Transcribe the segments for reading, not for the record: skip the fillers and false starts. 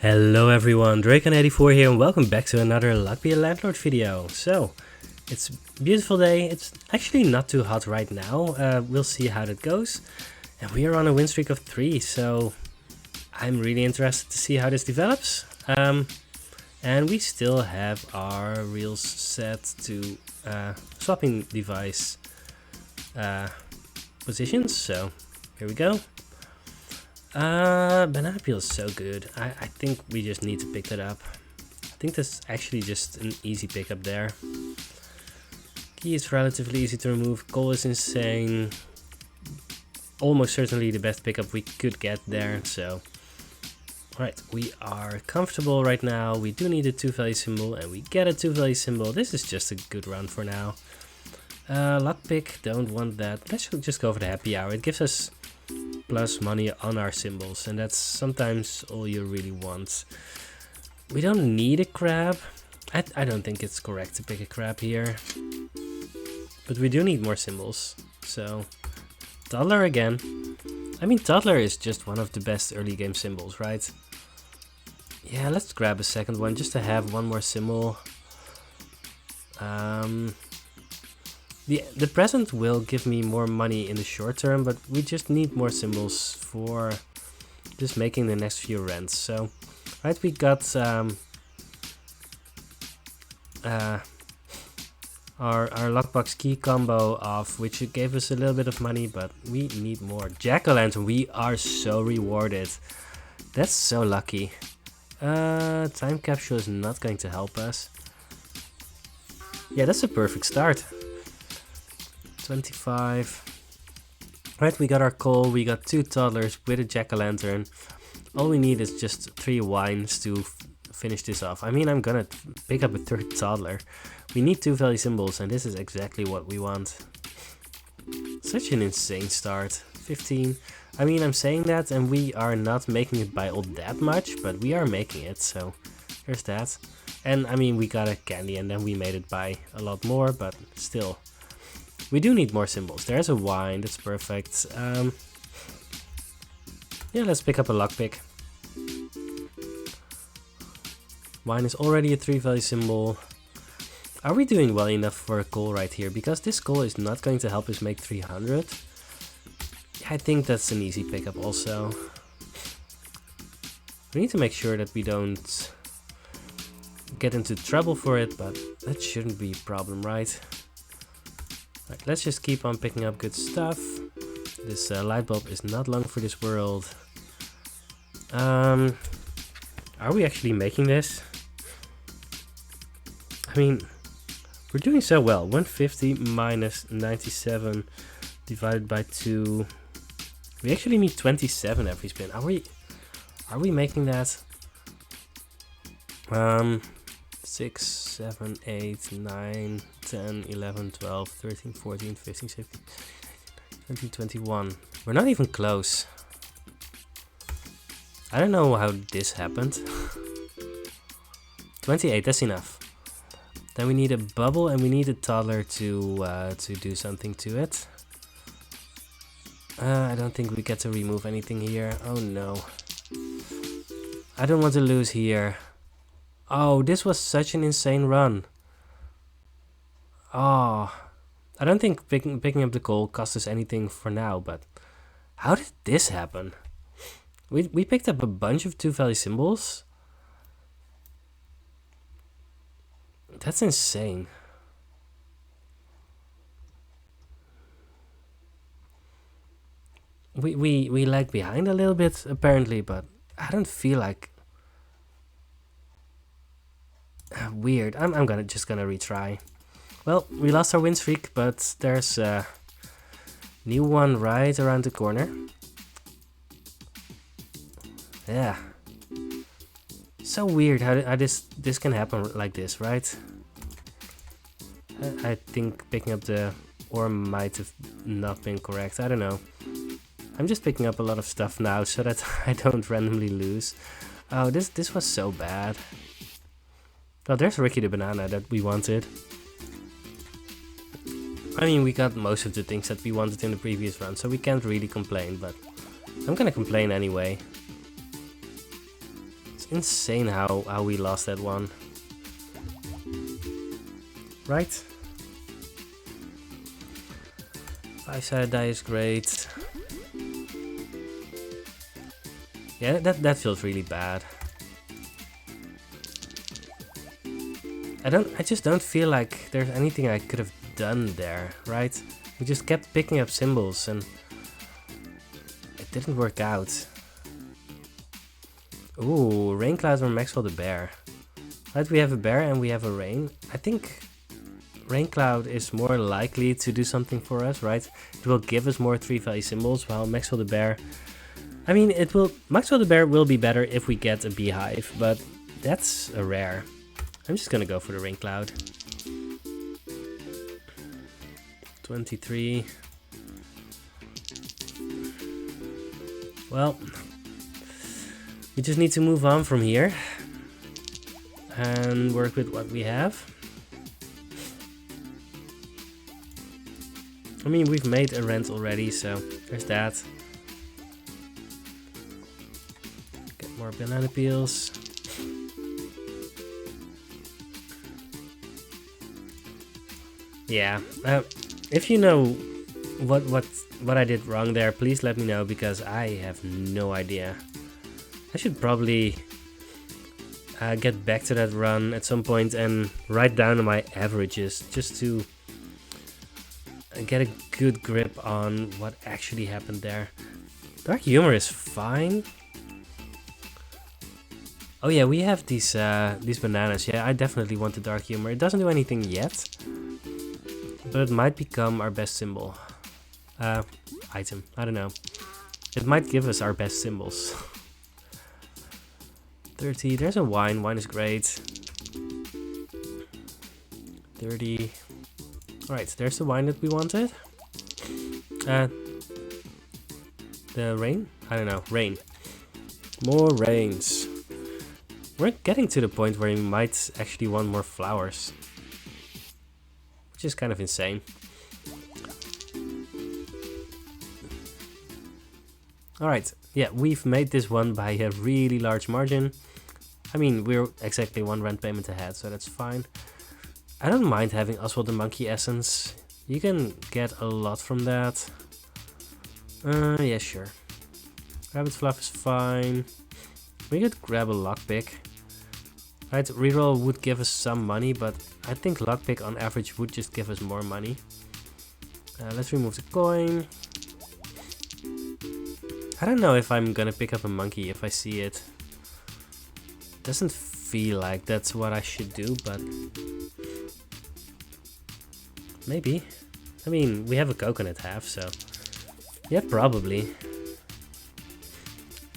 Hello everyone, Drake84 here and welcome back to another Lucky Landlord video. So, it's a beautiful day, it's actually not too hot right now, we'll see how that goes. And we are on a win streak of 3, so I'm really interested to see how this develops. And we still have our reels set to swapping device positions, so here we go. Banana peel is so good. I think we just need to pick that up. I think that's actually just an easy pickup there. Key is relatively easy to remove. Coal is insane. Almost certainly the best pickup we could get there. So, alright, we are comfortable right now. We do need a 2-value symbol and we get a 2-value symbol. This is just a good run for now. Lockpick, don't want that. Let's just go for the happy hour. It gives us plus money on our symbols, and that's sometimes all you really want. We don't need a crab. I don't think it's correct to pick a crab here, but we do need more symbols. So toddler again. I mean, toddler is just one of the best early game symbols, right? Yeah, let's grab a second one just to have one more symbol. The present will give me more money in the short term, but we just need more symbols for just making the next few rents. So, right, we got our lockbox key combo off, which gave us a little bit of money, but we need more. Jack-o'-lantern, we are so rewarded. That's so lucky. Time capsule is not going to help us. Yeah, that's a perfect start. 25. Right, we got our coal, we got 2 toddlers with a jack-o'-lantern. All we need is just 3 wines to finish this off. I mean, I'm gonna pick up a 3rd toddler. We need 2 value symbols and this is exactly what we want. Such an insane start. 15. I mean, I'm saying that and we are not making it by all that much, but we are making it, so there's that. And I mean, we got a candy and then we made it by a lot more, but still. We do need more symbols. There's a wine, that's perfect. Yeah, let's pick up a lockpick. Wine is already a 3-value symbol. Are we doing well enough for a coal right here? Because this coal is not going to help us make 300. I think that's an easy pickup also. We need to make sure that we don't get into trouble for it, but that shouldn't be a problem, right? Right, let's just keep on picking up good stuff. This light bulb is not long for this world. Are we actually making this? I mean, we're doing so well. 150 minus 97 divided by 2. We actually need 27 every spin. Are we making that? 6, 7, 8, 9, 10, 11, 12, 13, 14, 15, 16, 20, 21. We're not even close. I don't know how this happened. 28, that's enough. Then we need a bubble and we need a toddler to do something to it. I don't think we get to remove anything here. Oh no. I don't want to lose here. Oh, this was such an insane run. Oh, I don't think picking up the coal cost us anything for now, but how did this happen? We picked up a bunch of 2-value symbols. That's insane. We lag behind a little bit apparently, but I don't feel like. Weird. I'm just gonna retry. Well, we lost our win streak, but there's a new one right around the corner. Yeah. So weird how this can happen like this, right? I think picking up the ore might have not been correct. I don't know. I'm just picking up a lot of stuff now so that I don't randomly lose. Oh, this was so bad. Well, there's Ricky the banana that we wanted. I mean, we got most of the things that we wanted in the previous run, so we can't really complain, but I'm gonna complain anyway. It's insane how we lost that one. Right? 5-sided die is great. Yeah, that feels really bad. I just don't feel like there's anything I could have done there, right? We just kept picking up symbols and it didn't work out. Ooh, Rain Cloud or Maxwell the Bear. Right, we have a bear and we have a rain. I think Rain Cloud is more likely to do something for us, right? It will give us more 3-value symbols, while Maxwell the Bear... I mean, Maxwell the Bear will be better if we get a beehive, but that's a rare. I'm just gonna go for the Rain Cloud. 23. Well, we just need to move on from here and work with what we have. I mean, we've made a rent already, so there's that. Get more banana peels. Yeah, if you know what I did wrong there, please let me know, because I have no idea. I should probably get back to that run at some point and write down my averages just to get a good grip on what actually happened there. Dark humor is fine. Oh yeah, we have these bananas. Yeah, I definitely want the dark humor. It doesn't do anything yet, but it might become our best symbol. Item. I don't know. It might give us our best symbols. 30. There's a wine. Wine is great. 30. Alright, there's the wine that we wanted. The rain? I don't know. Rain. More rains. We're getting to the point where we might actually want more flowers, which is kind of insane. Alright, yeah, we've made this one by a really large margin. I mean, we're exactly one rent payment ahead, so that's fine. I don't mind having Oswald the Monkey Essence. You can get a lot from that. Yeah, sure. Rabbit Fluff is fine. We could grab a Lockpick. Right, reroll would give us some money, but I think Lockpick on average would just give us more money. Let's remove the coin. I don't know if I'm gonna pick up a monkey if I see it. Doesn't feel like that's what I should do, but maybe. I mean, we have a coconut half, so yeah, probably.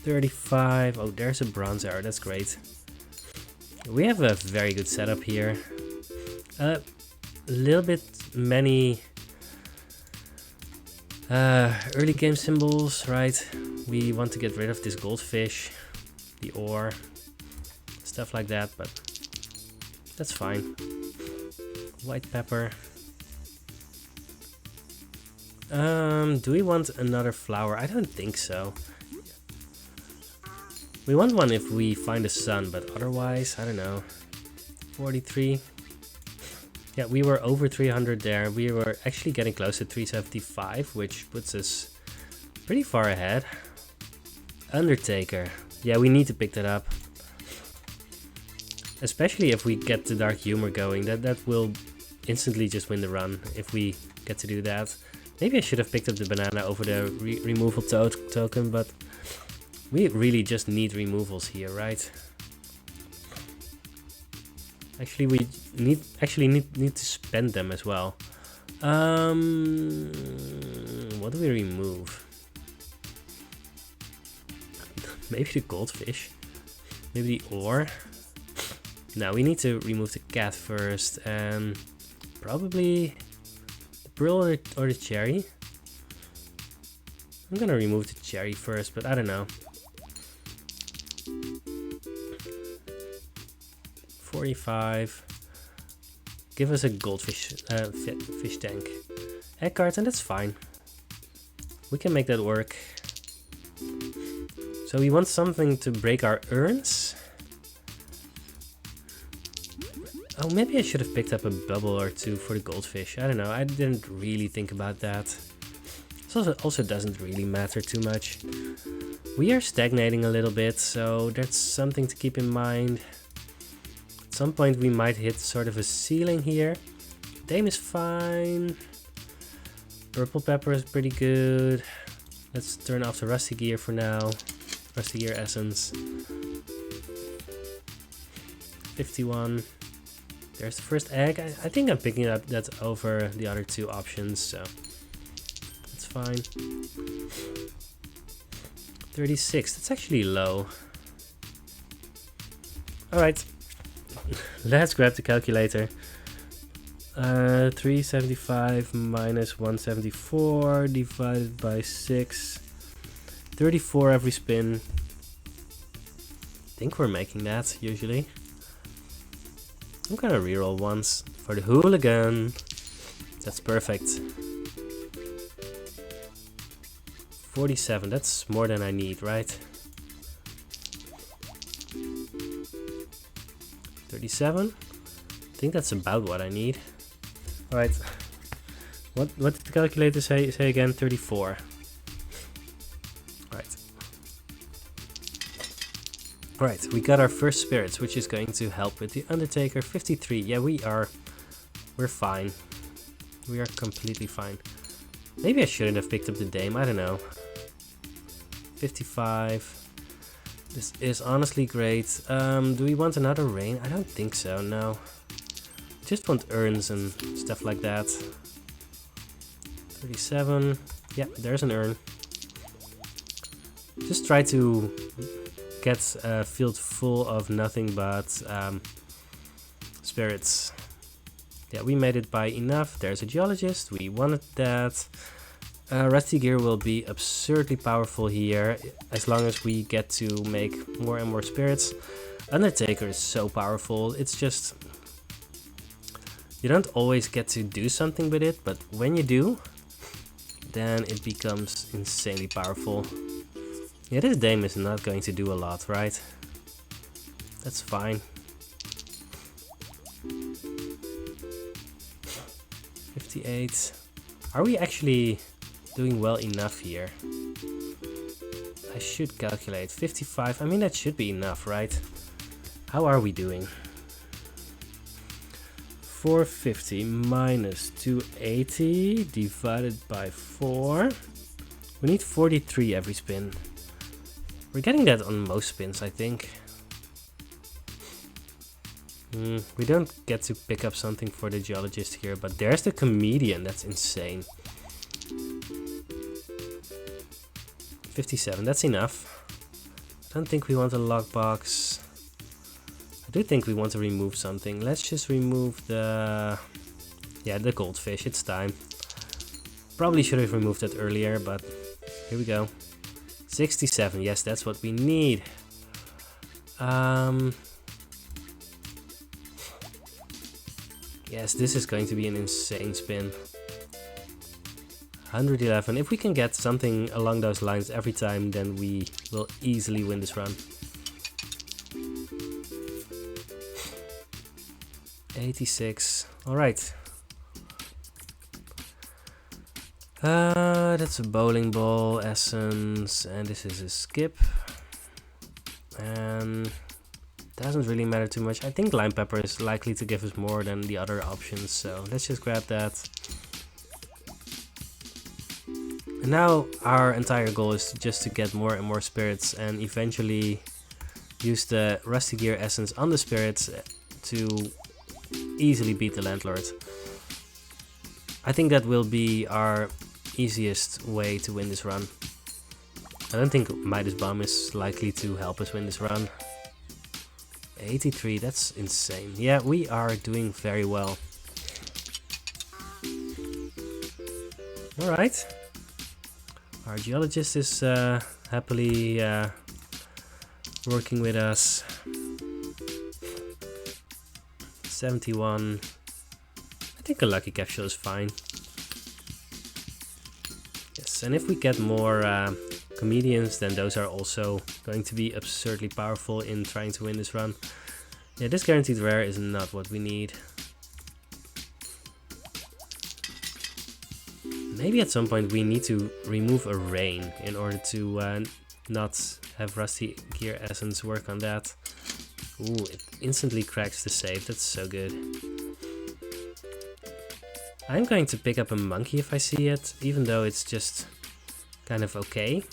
35. Oh, there's a bronze arrow. That's great. We have a very good setup here. A little bit many early game symbols, right? We want to get rid of this goldfish, the ore, stuff like that, but that's fine. White pepper. Do we want another flower? I don't think so. We want one if we find a sun, but otherwise, I don't know. 43. Yeah, we were over 300 there. We were actually getting close to 375, which puts us pretty far ahead. Undertaker. Yeah, we need to pick that up. Especially if we get the dark humor going. That will instantly just win the run if we get to do that. Maybe I should have picked up the banana over the removal token, but we really just need removals here, right? Actually, we need to spend them as well. What do we remove? Maybe the goldfish. Maybe the ore. Now we need to remove the cat first, and probably the pearl or the cherry. I'm gonna remove the cherry first, but I don't know. 45. Give us a goldfish fish tank. Egg cards, and that's fine. We can make that work. So we want something to break our urns. Oh, maybe I should have picked up a bubble or two for the goldfish. I don't know. I didn't really think about that. It also doesn't really matter too much. We are stagnating a little bit, so that's something to keep in mind. At some point we might hit sort of a ceiling here. Dame is fine. Purple pepper is pretty good. Let's turn off the rusty gear for now. Rusty gear essence. 51. There's the first egg. I think I'm picking up that over the other two options, so that's fine. 36. That's actually low. Alright. Let's grab the calculator. 375 minus 174 divided by 6. 34 every spin. I think we're making that usually. I'm gonna reroll once for the hooligan. That's perfect. 47, that's more than I need, right? 37? I think that's about what I need. Alright. What did the calculator say again? 34. Right, we got our first spirits, which is going to help with the Undertaker. 53, yeah, we're fine. We are completely fine. Maybe I shouldn't have picked up the Dame, I don't know. 55. This is honestly great. Do we want another rain? I don't think so, no. Just want urns and stuff like that. 37. Yeah, there's an urn. Just try to get a field full of nothing but spirits. Yeah, we made it by enough. There's a geologist. We wanted that. Rusty gear will be absurdly powerful here as long as we get to make more and more spirits. Undertaker is so powerful. It's just you don't always get to do something with it, but when you do, then it becomes insanely powerful. Yeah, this Dame is not going to do a lot, right? That's fine. 58. Are we actually doing well enough here? I should calculate. 55. I mean, that should be enough, right? How are we doing? 450 minus 280 divided by 4. We need 43 every spin. We're getting that on most spins, I think. We don't get to pick up something for the geologist here, but there's the comedian. That's insane. 57, that's enough. I don't think we want a lockbox. I do think we want to remove something. Let's just remove the goldfish. It's time. Probably should have removed that earlier, but here we go. 67, yes, that's what we need. Yes, this is going to be an insane spin. 111. If we can get something along those lines every time, then we will easily win this run. 86. Alright. That's a bowling ball essence, and this is a skip. And doesn't really matter too much. I think lime pepper is likely to give us more than the other options, so let's just grab that. And now our entire goal is just to get more and more spirits and eventually use the rusty gear essence on the spirits to easily beat the landlord. I think that will be our easiest way to win this run. I don't think Midas Bomb is likely to help us win this run. 83, that's insane. Yeah, we are doing very well. Alright. Our geologist is happily working with us. 71. I think a lucky capsule is fine. Yes, and if we get more comedians, then those are also going to be absurdly powerful in trying to win this run. Yeah, this guaranteed rare is not what we need. Maybe at some point we need to remove a rain in order to not have Rusty Gear Essence work on that. Ooh, it instantly cracks the save, that's so good. I'm going to pick up a monkey if I see it, even though it's just kind of okay.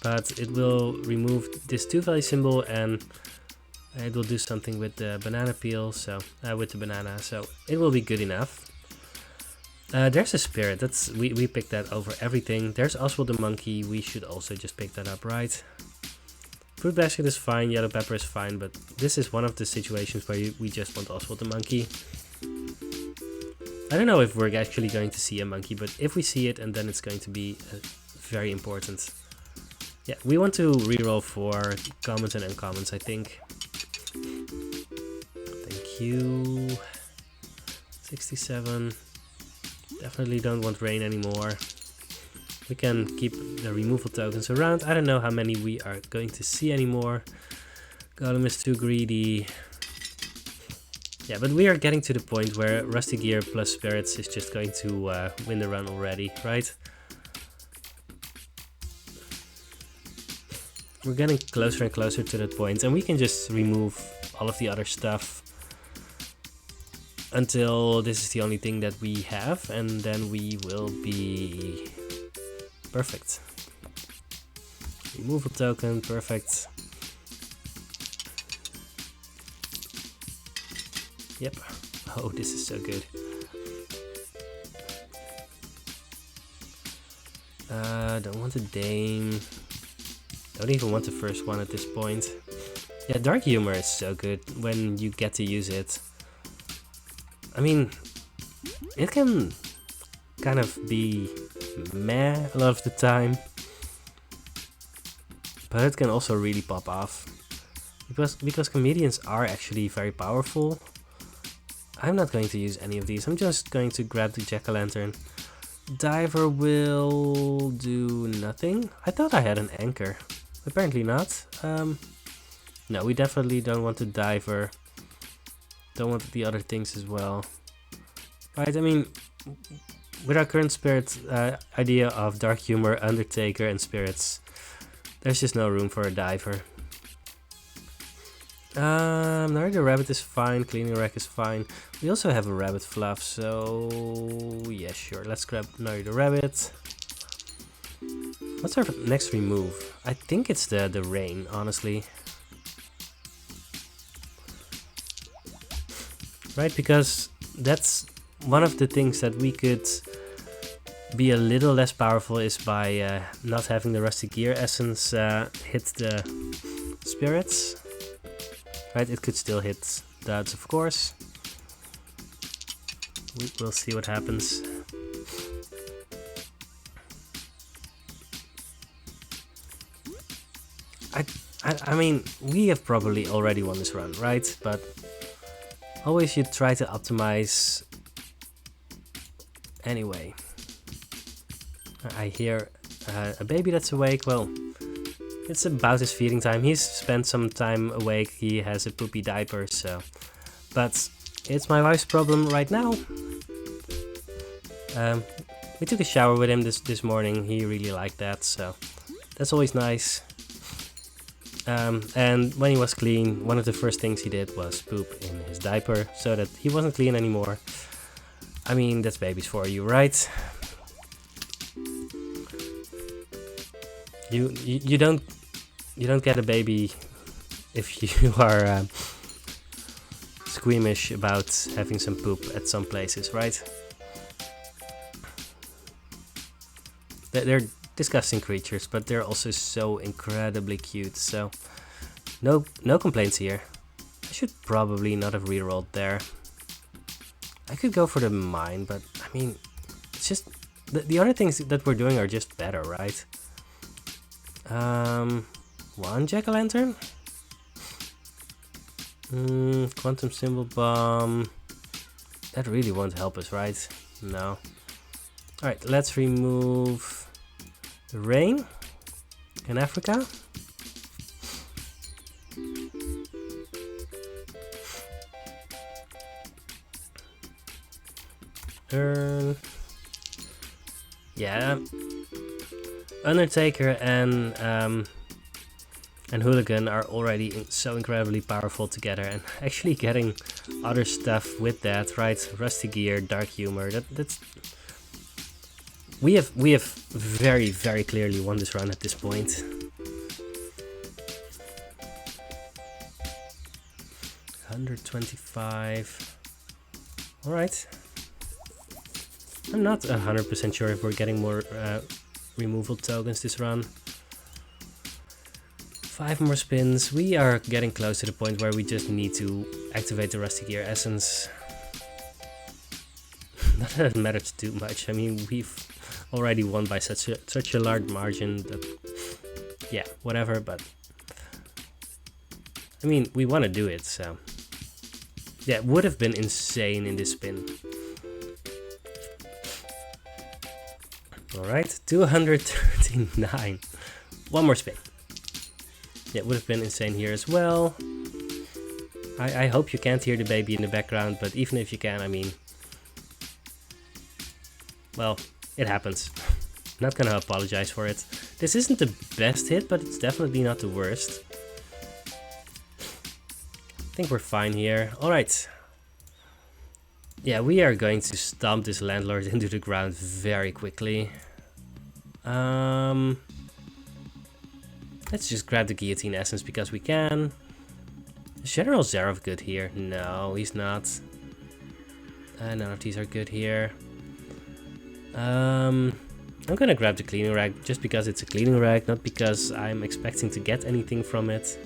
But it will remove this 2-value symbol and it will do something with the banana peel, so with the banana, so it will be good enough. There's a spirit, we picked that over everything. There's Oswald the monkey, we should also just pick that up, right? Fruit basket is fine, yellow pepper is fine, but this is one of the situations where we just want Oswald the monkey. I don't know if we're actually going to see a monkey, but if we see it, and then it's going to be very important. Yeah, we want to reroll for commons and uncommons, I think. Thank you. 67. Definitely don't want rain anymore. We can keep the removal tokens around. I don't know how many we are going to see anymore. Golem is too greedy. Yeah, but we are getting to the point where Rusty Gear plus Spirits is just going to win the run already, right? We're getting closer and closer to that point, and we can just remove all of the other stuff until this is the only thing that we have, and then we will be perfect. Removal token, perfect. Yep. Oh, this is so good. Don't want a Dame. Don't even want the first one at this point. Yeah, Dark Humor is so good when you get to use it. I mean, it can kind of be meh a lot of the time, but it can also really pop off. Because comedians are actually very powerful. I'm not going to use any of these, I'm just going to grab the Jack-o'-lantern. Diver will do nothing. I thought I had an anchor. Apparently not. No, we definitely don't want the diver. Don't want the other things as well. Right, I mean, with our current spirit idea of Dark Humor, Undertaker and Spirits, there's just no room for a diver. Narrator Rabbit is fine, Cleaning Rack is fine. We also have a Rabbit Fluff, so yeah, sure, let's grab Narrator Rabbit. What's our next remove? I think it's the rain, honestly. Right, because that's one of the things that we could be a little less powerful is by not having the Rusty Gear Essence hit the spirits. Right, it could still hit duds, of course. We'll see what happens. I mean, we have probably already won this run, right? But always you try to optimize anyway. I hear a baby that's awake. Well, it's about his feeding time. He's spent some time awake. He has a poopy diaper, so. But it's my wife's problem right now. We took a shower with him this morning. He really liked that, so that's always nice. And when he was clean, one of the first things he did was poop in his diaper so that he wasn't clean anymore. I mean, that's babies for you, right? You don't get a baby if you are squeamish about having some poop at some places, right? They're disgusting creatures, but they're also so incredibly cute, so no complaints here. I should probably not have rerolled there. I could go for the mine, but I mean, it's just the other things that we're doing are just better, right? One Jack-o'-lantern? Quantum Symbol Bomb. That really won't help us, right? No. Alright, let's remove the rain in Africa. Earn. Yeah. Undertaker and Hooligan are already so incredibly powerful together, and actually getting other stuff with that, right? Rusty Gear, Dark Humor. That's we have very, very clearly won this run at this point. 125. All right. I'm not 100% sure if we're getting more removal tokens this run. 5 more spins. We are getting close to the point where we just need to activate the Rusty Gear Essence. Not that it matters too much. I mean, we've already won by such a large margin that, yeah, whatever. But I mean, we want to do it, so yeah, it would have been insane in this spin. All right, 239. One more spin. Yeah, it would have been insane here as well. I hope you can't hear the baby in the background, but even if you can, I mean, well, it happens. Not gonna apologize for it. This isn't the best hit, but it's definitely not the worst. I think we're fine here. All right. Yeah, we are going to stomp this Landlord into the ground very quickly. Let's just grab the Guillotine Essence because we can. Is General Zarov good here? No, he's not. None of these are good here. I'm gonna grab the Cleaning Rag just because it's a Cleaning Rag, not because I'm expecting to get anything from it.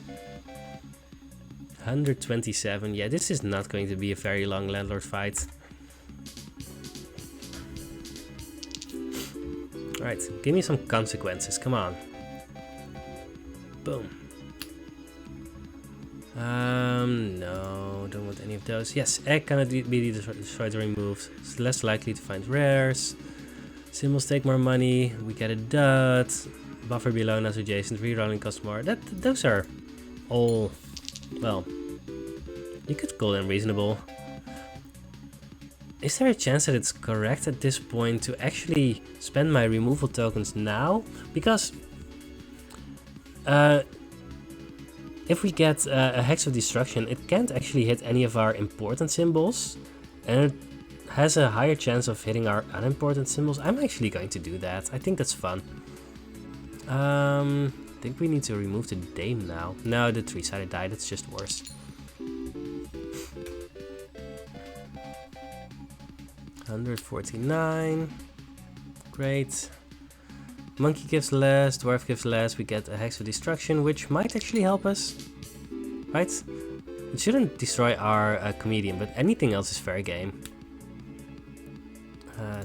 127. Yeah, this is not going to be a very long Landlord fight. Alright, give me some consequences, come on. Boom. No, don't want any of those. Yes, egg cannot be destroyed or removed. It's less likely to find rares. Symbols take more money. We get a dud. Buffer below not adjacent. Rerolling costs more. Those are all, well, you could call them reasonable. Is there a chance that it's correct at this point to actually spend my removal tokens now? Because if we get a Hex of Destruction, it can't actually hit any of our important symbols, and it has a higher chance of hitting our unimportant symbols. I'm actually going to do that. I think that's fun. I think we need to remove the Dame now. No, the 3-sided die, that's just worse. $149. Great. Monkey gives less, Dwarf gives less. We get a Hex of Destruction, which might actually help us. Right? It shouldn't destroy our Comedian, but anything else is fair game.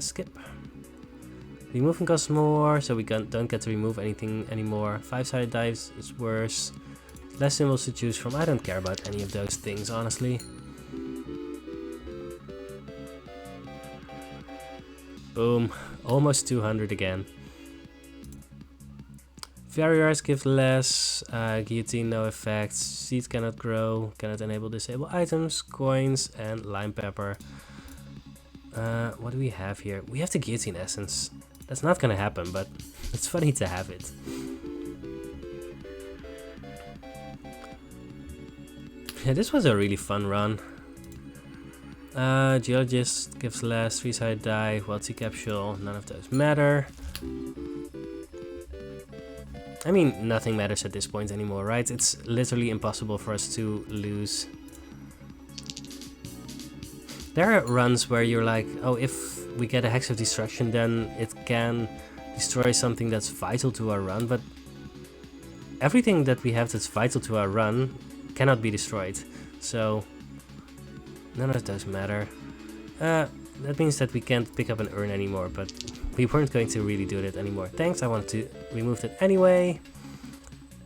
Skip. Removing costs more, so we don't get to remove anything anymore. 5-sided dice is worse. Less symbols to choose from. I don't care about any of those things, honestly. Boom. Almost 200 again. Very rares give less. Guillotine no effects. Seeds cannot grow. Cannot enable disable items. Coins and lime pepper. What do we have here? We have the Guillotine Essence. That's not gonna happen, but it's funny to have it. Yeah, this was a really fun run. Geologist gives less, 3-sided die, Wealthy Capsule, none of those matter. I mean, nothing matters at this point anymore, right? It's literally impossible for us to lose. There are runs where you're like, oh, if we get a Hex of Destruction, then it can destroy something that's vital to our run, but everything that we have that's vital to our run cannot be destroyed, so none of those matter. That means that we can't pick up an urn anymore, but we weren't going to really do that anymore. Thanks, I wanted to remove that anyway.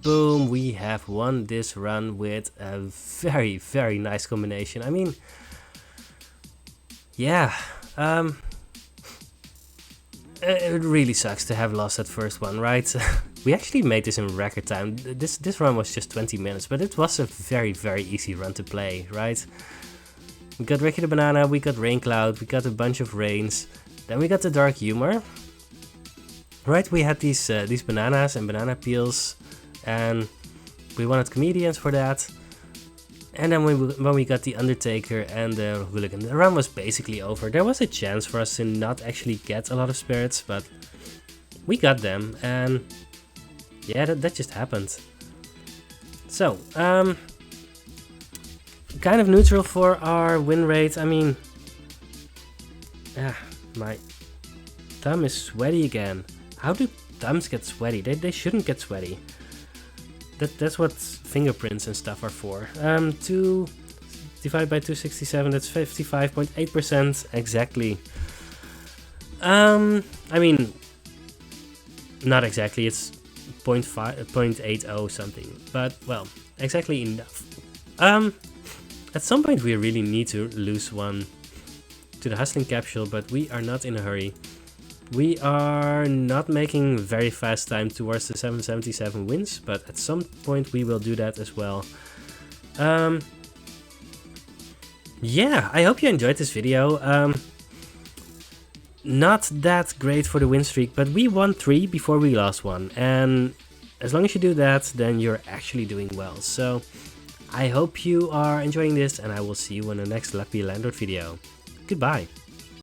Boom, we have won this run with a very, very nice combination. I mean, yeah, it really sucks to have lost that first one, right? We actually made this in record time. This run was just 20 minutes, but it was a very, very easy run to play, right? We got Ricky the Banana, we got Rain Cloud, we got a bunch of rains. Then we got the Dark Humor. Right, we had these bananas and banana peels, and we wanted comedians for that. And then when we got the Undertaker and the Hooligan, the run was basically over. There was a chance for us to not actually get a lot of spirits, but we got them, and yeah, that just happened. So, kind of neutral for our win rate. I mean, my thumb is sweaty again. How do thumbs get sweaty? They shouldn't get sweaty. That's what fingerprints and stuff are for. 2 divided by 267, that's 55.8% exactly. I mean, not exactly, it's 0.80 something, but well, exactly enough. At some point we really need to lose one to the hustling capsule, but we are not in a hurry. We are not making very fast time towards the 777 wins, but at some point we will do that as well. Yeah, I hope you enjoyed this video. Not that great for the win streak, but we won 3 before we lost 1, and as long as you do that, then you're actually doing well. So I hope you are enjoying this, and I will see you in the next Lucky Landlord video. Goodbye.